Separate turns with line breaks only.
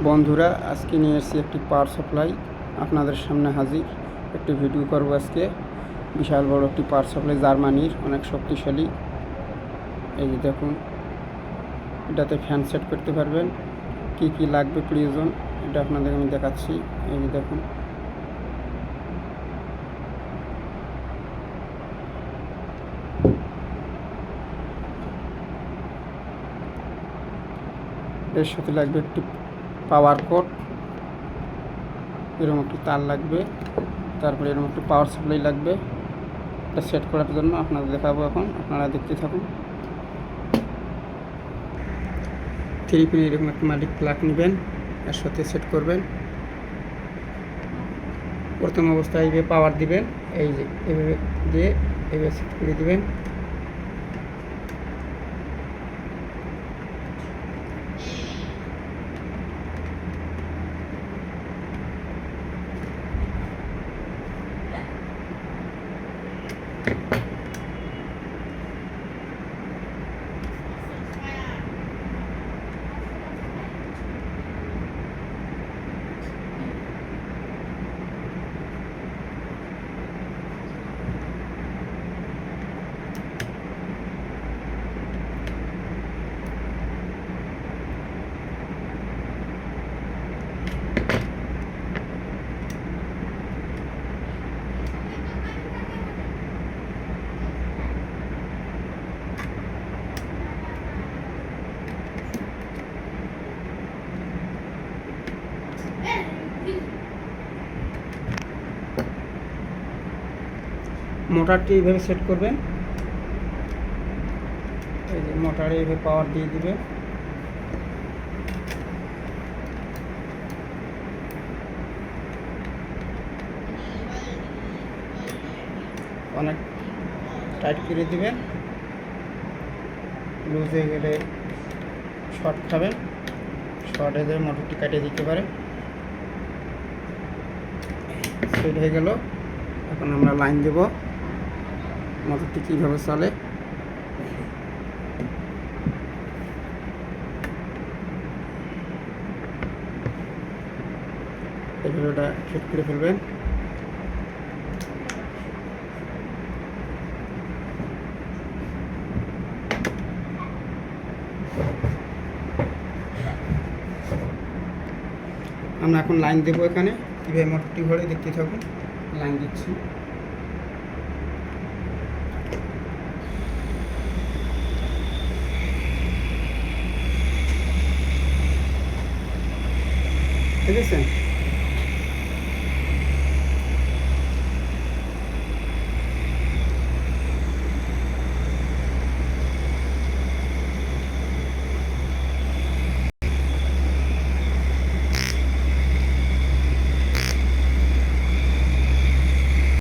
বন্ধুরা, আজকে নিয়ে এসেছি একটি পাওয়ার সাপ্লাই আপনাদের সামনে হাজির। একটি ভিডিও করব আজকে। বিশাল বড় একটি পাওয়ার সাপ্লাই, জার্মানির, অনেক শক্তিশালী। এই যে দেখুন, এটাতে ফ্যান সেট করতে পারবেন। কি কি লাগবে প্রয়োজন এটা আপনাদের আমি দেখাচ্ছি। এই যে দেখুন, এর সাথে লাগবে একটি পাওয়ার কোড, এরকম একটি তার লাগবে, তারপরে এরকম একটি পাওয়ার সাপ্লাই লাগবে। এটা সেট করার জন্য আপনাদের দেখাবো, এখন আপনারা দেখতে থাকুন। 3 পিন এরকম একটা মাল্টি প্লাগ নেবেন, এর সাথে সেট করবেন। প্রথম অবস্থায় এইভাবে পাওয়ার দিবেন, এই যে এভাবে দিয়ে এভাবে সেট করে দিবেন। মোটরটি এইভাবে সেট করবেন। এই যে মোটরে এইভাবে পাওয়ার দিয়ে দিবে। অনেক টাইট করে দিবেন, লুজ হয়ে গেলে শর্ট খাবেন, শর্ট হয়ে যাবে, মোটরটি কাটিয়ে দিতে পারে। সেট হয়ে গেল। এখন আমরা লাইন দেব, মোটরটি কীভাবে চলে। এইভাবে ওটা ফিট করে ফেলবেন। আমরা এখন লাইন দেবো। এখানে কীভাবে মোটরটি ঘোরে দেখতে থাকুন। লাইন দিচ্ছি। ঠিক আছে।